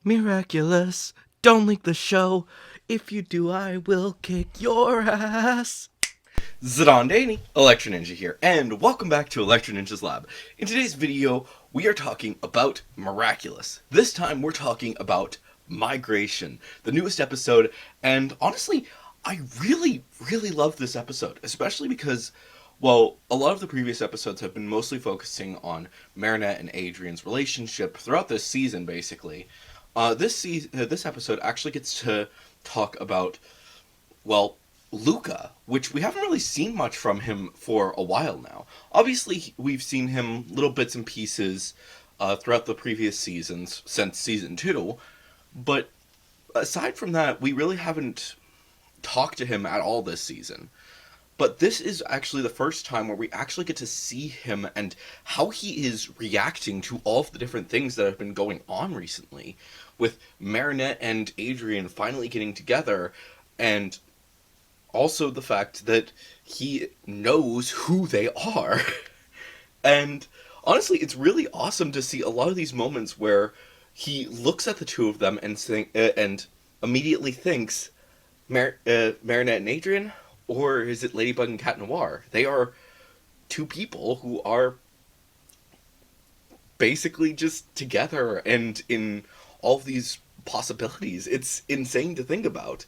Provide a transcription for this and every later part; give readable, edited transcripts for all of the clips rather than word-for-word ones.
Miraculous, don't leak the show. If you do, I will kick your ass. Zidane Daney, Electro Ninja here, and welcome back to Electro Ninja's Lab. In today's video, we are talking about Miraculous. This time, we're talking about Migration, the newest episode, and honestly, I really love this episode, especially because, well, a lot of the previous episodes have been mostly focusing on Marinette and Adrian's relationship throughout this season, basically. This episode actually gets to talk about, well, Luca, which we haven't really seen much from him for a while now. Obviously, we've seen him little bits and pieces throughout the previous seasons since season 2, but aside from that, we really haven't talked to him at all this season. But this is actually the first time where we actually get to see him and how he is reacting to all of the different things that have been going on recently, with Marinette and Adrian finally getting together, and also the fact that he knows who they are. And honestly, it's really awesome to see a lot of these moments where he looks at the two of them and immediately thinks, Marinette and Adrian? Or is it Ladybug and Cat Noir? They are two people who are basically just together and in all of these possibilities. It's insane to think about.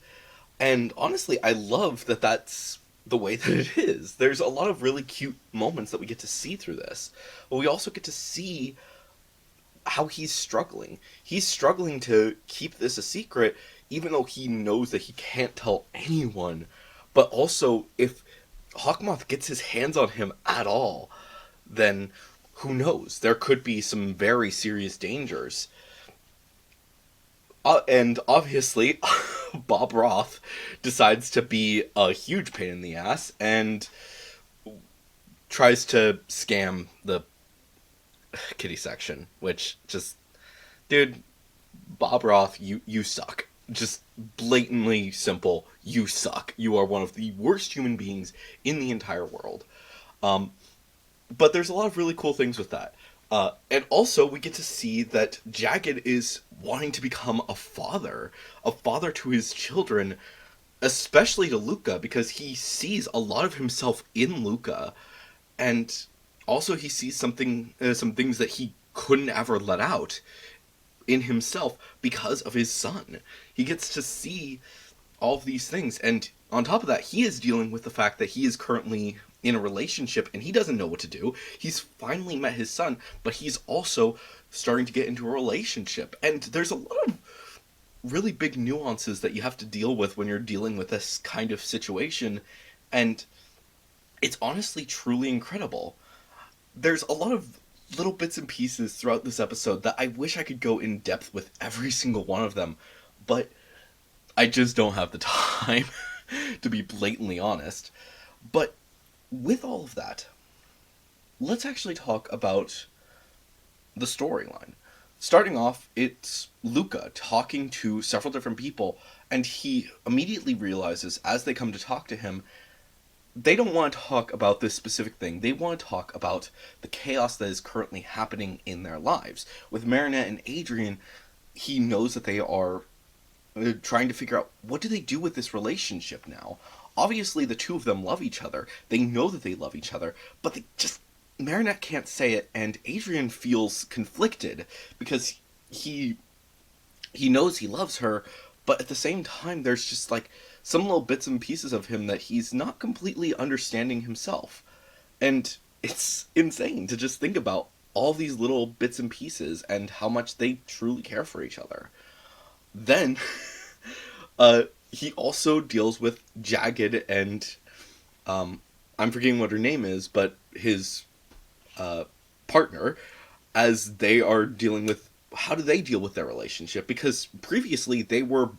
And honestly, I love that that's the way that it is. There's a lot of really cute moments that we get to see through this. But we also get to see how he's struggling. He's struggling to keep this a secret, even though he knows that he can't tell anyone. But also, if Hawkmoth gets his hands on him at all, then who knows? There could be some very serious dangers. And obviously, Bob Roth decides to be a huge pain in the ass and tries to scam the kitty section, which just, dude, Bob Roth, you suck. Just blatantly simple, you suck. You are one of the worst human beings in the entire world. But there's a lot of really cool things with that. And also, we get to see that Jagged is wanting to become a father to his children, especially to Luca, because he sees a lot of himself in Luca, and also he sees some things that he couldn't ever let out in himself because of his son. He gets to see all of these things, and on top of that, he is dealing with the fact that he is currently in a relationship and he doesn't know what to do. He's finally met his son, but he's also starting to get into a relationship, and there's a lot of really big nuances that you have to deal with when you're dealing with this kind of situation, and it's honestly truly incredible. There's a lot of little bits and pieces throughout this episode that I wish I could go in depth with every single one of them, but I just don't have the time, to be blatantly honest. But with all of that, let's actually talk about the storyline. Starting off, it's Luca talking to several different people, and he immediately realizes, as they come to talk to him, they don't want to talk about this specific thing. They want to talk about the chaos that is currently happening in their lives. With Marinette and Adrian, he knows that they are trying to figure out, what do they do with this relationship now? Obviously, the two of them love each other. They know that they love each other, but Marinette can't say it, and Adrian feels conflicted because he knows he loves her, but at the same time, there's just like some little bits and pieces of him that he's not completely understanding himself. And it's insane to just think about all these little bits and pieces and how much they truly care for each other. Then, he also deals with Jagged and, I'm forgetting what her name is, but his partner, as they are dealing with, how do they deal with their relationship? Because previously they were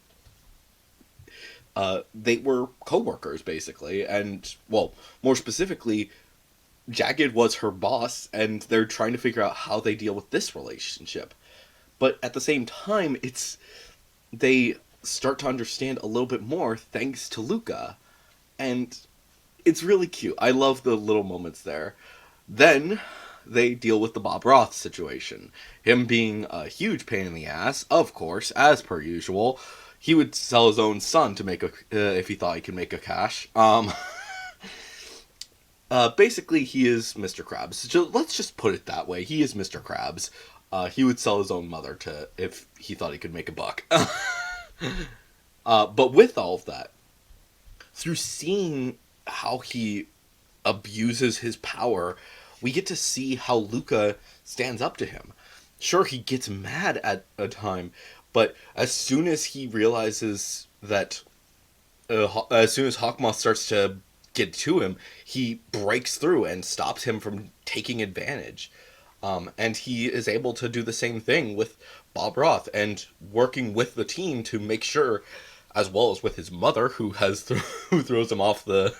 co-workers, basically, and, well, more specifically, Jagged was her boss, and they're trying to figure out how they deal with this relationship. But at the same time, they start to understand a little bit more thanks to Luca, and it's really cute. I love the little moments there. Then, they deal with the Bob Roth situation. Him being a huge pain in the ass, of course, as per usual. He would sell his own son to make if he thought he could make a cash. Basically, he is Mr. Krabs. So let's just put it that way. He is Mr. Krabs. He would sell his own mother to if he thought he could make a buck. But with all of that, through seeing how he abuses his power, we get to see how Luca stands up to him. Sure, he gets mad at a time, but as soon as he realizes that, as soon as Hawkmoth starts to get to him, he breaks through and stops him from taking advantage. And he is able to do the same thing with Bob Roth and working with the team to make sure, as well as with his mother, who who throws him off the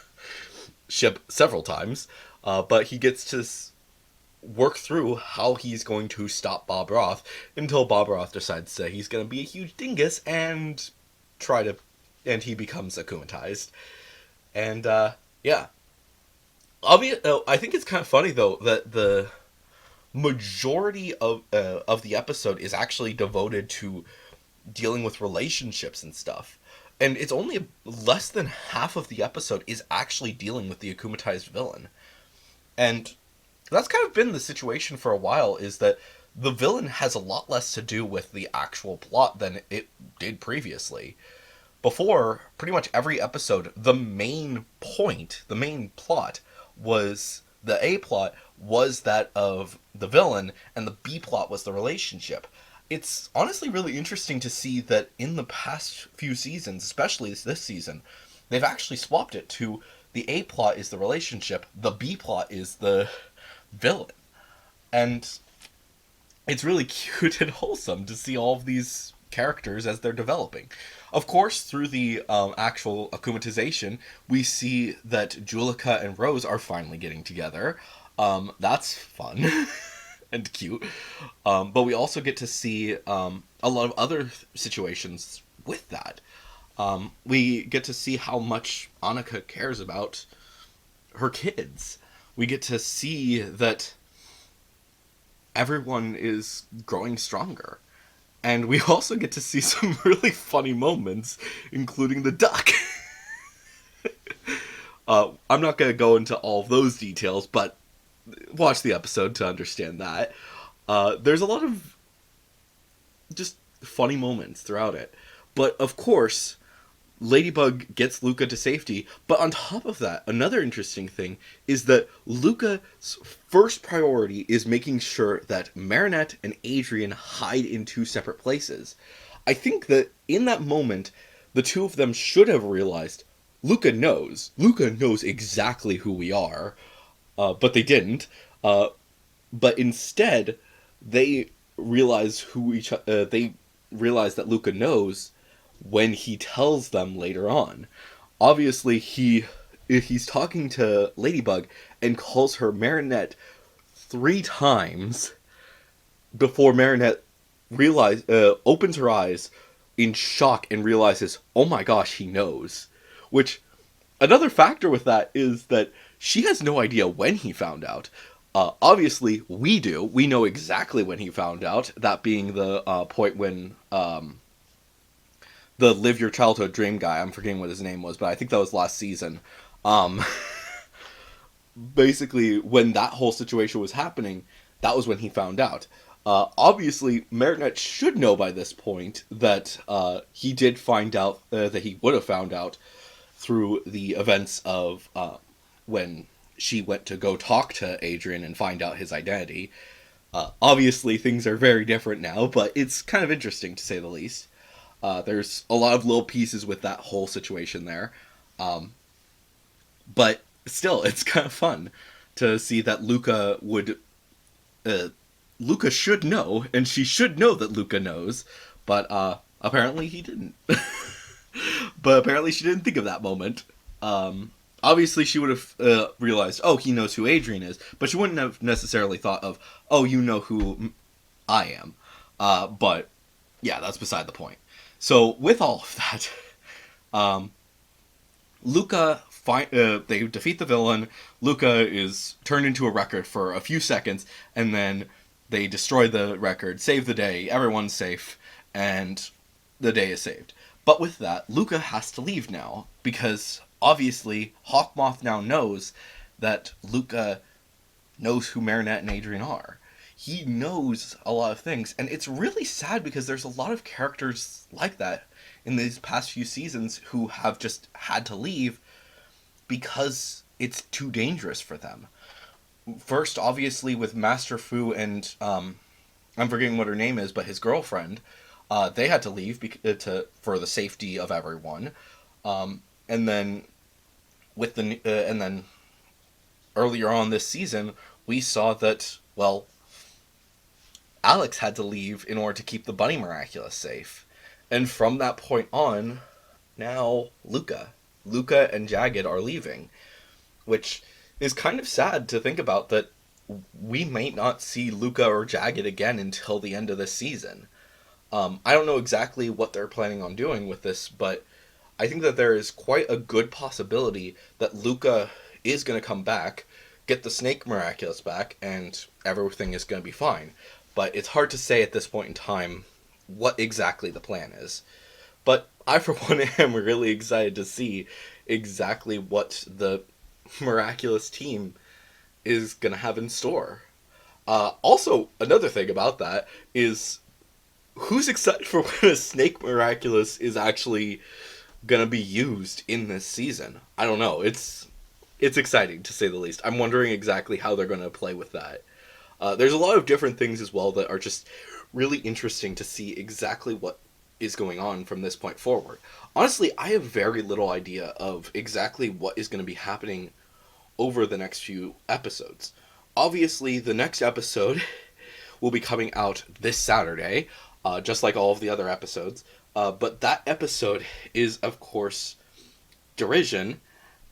ship several times, but he gets to work through how he's going to stop Bob Roth until Bob Roth decides that he's going to be a huge dingus and he becomes akumatized. And, yeah. I think it's kind of funny, though, that the majority of the episode is actually devoted to dealing with relationships and stuff. And it's only less than half of the episode is actually dealing with the akumatized villain. And that's kind of been the situation for a while, is that the villain has a lot less to do with the actual plot than it did previously. Before, pretty much every episode, the main plot was, the A plot was that of the villain, and the B plot was the relationship. It's honestly really interesting to see that in the past few seasons, especially this season, they've actually swapped it to the A plot is the relationship, the B plot is the villain. And it's really cute and wholesome to see all of these characters as they're developing. Of course, through the actual akumatization, we see that Juleka and Rose are finally getting together. That's fun and cute. But we also get to see a lot of other situations with that. We get to see how much Annika cares about her kids. We get to see that everyone is growing stronger. And we also get to see some really funny moments, including the duck. I'm not going to go into all of those details, but watch the episode to understand that. There's a lot of just funny moments throughout it. But, of course, Ladybug gets Luca to safety, but on top of that, another interesting thing is that Luca's first priority is making sure that Marinette and Adrien hide in two separate places. I think that in that moment, the two of them should have realized, Luca knows exactly who we are, but they didn't. But instead, they realize they realize that Luca knows when he tells them later on. Obviously, he's talking to Ladybug and calls her Marinette 3 times before Marinette opens her eyes in shock and realizes, oh my gosh, he knows. Which, another factor with that is that she has no idea when he found out. Obviously, we do. We know exactly when he found out, that being the point when the Live Your Childhood Dream guy, I'm forgetting what his name was, but I think that was last season. Basically, when that whole situation was happening, that was when he found out. Obviously, Marinette should know by this point that he did find out, that he would have found out through the events of when she went to go talk to Adrien and find out his identity. Obviously, things are very different now, but it's kind of interesting to say the least. There's a lot of little pieces with that whole situation there. But still, it's kind of fun to see that Luca should know, and she should know that Luca knows, but apparently he didn't. But apparently she didn't think of that moment. Obviously she would have realized, oh, he knows who Adrien is, but she wouldn't have necessarily thought of, oh, you know who I am. But, yeah, that's beside the point. So, with all of that, Luca they defeat the villain. Luca is turned into a record for a few seconds, and then they destroy the record, save the day, everyone's safe, and the day is saved. But with that, Luca has to leave now, because obviously Hawkmoth now knows that Luca knows who Marinette and Adrian are. He knows a lot of things, and it's really sad because there's a lot of characters like that in these past few seasons who have just had to leave because it's too dangerous for them. First, obviously, with Master Fu and I'm forgetting what her name is, but his girlfriend, they had to leave for the safety of everyone. And then and then earlier on this season, we saw that, well, Alex had to leave in order to keep the Bunny Miraculous safe. And from that point on, now Luca and Jagged are leaving, which is kind of sad to think about, that we might not see Luca or Jagged again until the end of this season. I don't know exactly what they're planning on doing with this, but I think that there is quite a good possibility that Luca is going to come back, get the Snake Miraculous back, and everything is going to be fine. But it's hard to say at this point in time what exactly the plan is. But I, for one, am really excited to see exactly what the Miraculous team is going to have in store. Also, another thing about that is, who's excited for when a Snake Miraculous is actually going to be used in this season? I don't know. It's exciting, to say the least. I'm wondering exactly how they're going to play with that. There's a lot of different things as well that are just really interesting to see exactly what is going on from this point forward. Honestly, I have very little idea of exactly what is going to be happening over the next few episodes. Obviously, the next episode will be coming out this Saturday, just like all of the other episodes. But that episode is, of course, Derision,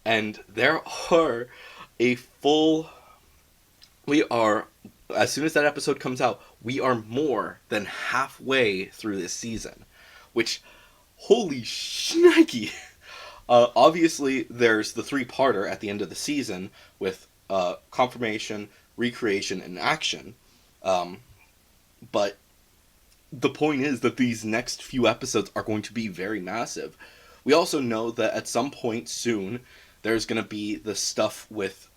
and there are a full... as soon as that episode comes out, we are more than halfway through this season, which, holy shnikey! Obviously, there's the three-parter at the end of the season with confirmation, recreation, and action. But the point is that these next few episodes are going to be very massive. We also know that at some point soon, there's going to be the stuff with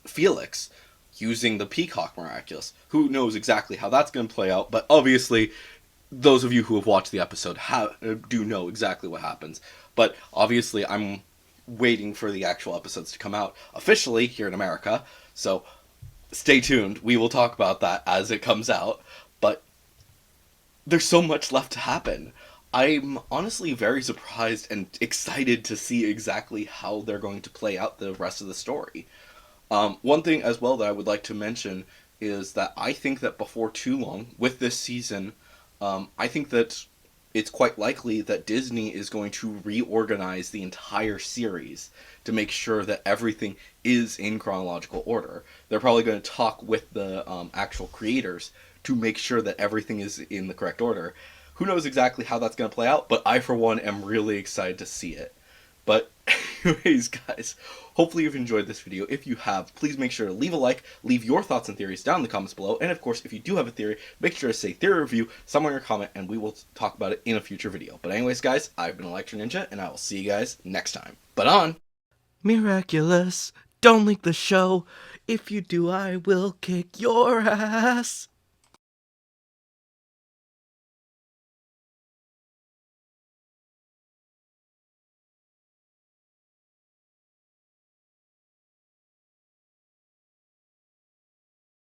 Felix using the Peacock Miraculous. Who knows exactly how that's going to play out, but obviously those of you who have watched the episode do know exactly what happens. But obviously I'm waiting for the actual episodes to come out officially here in America, so stay tuned. We will talk about that as it comes out, but there's so much left to happen. I'm honestly very surprised and excited to see exactly how they're going to play out the rest of the story. One thing as well that I would like to mention is that I think that before too long, with this season, I think that it's quite likely that Disney is going to reorganize the entire series to make sure that everything is in chronological order. They're probably going to talk with the actual creators to make sure that everything is in the correct order. Who knows exactly how that's going to play out, but I, for one, am really excited to see it. But anyways, guys, hopefully you've enjoyed this video. If you have, please make sure to leave a like, leave your thoughts and theories down in the comments below, and of course, if you do have a theory, make sure to say theory review somewhere in your comment, and we will talk about it in a future video. But anyways, guys, I've been Electro Ninja, and I will see you guys next time. But on! Miraculous, don't leak the show. If you do, I will kick your ass.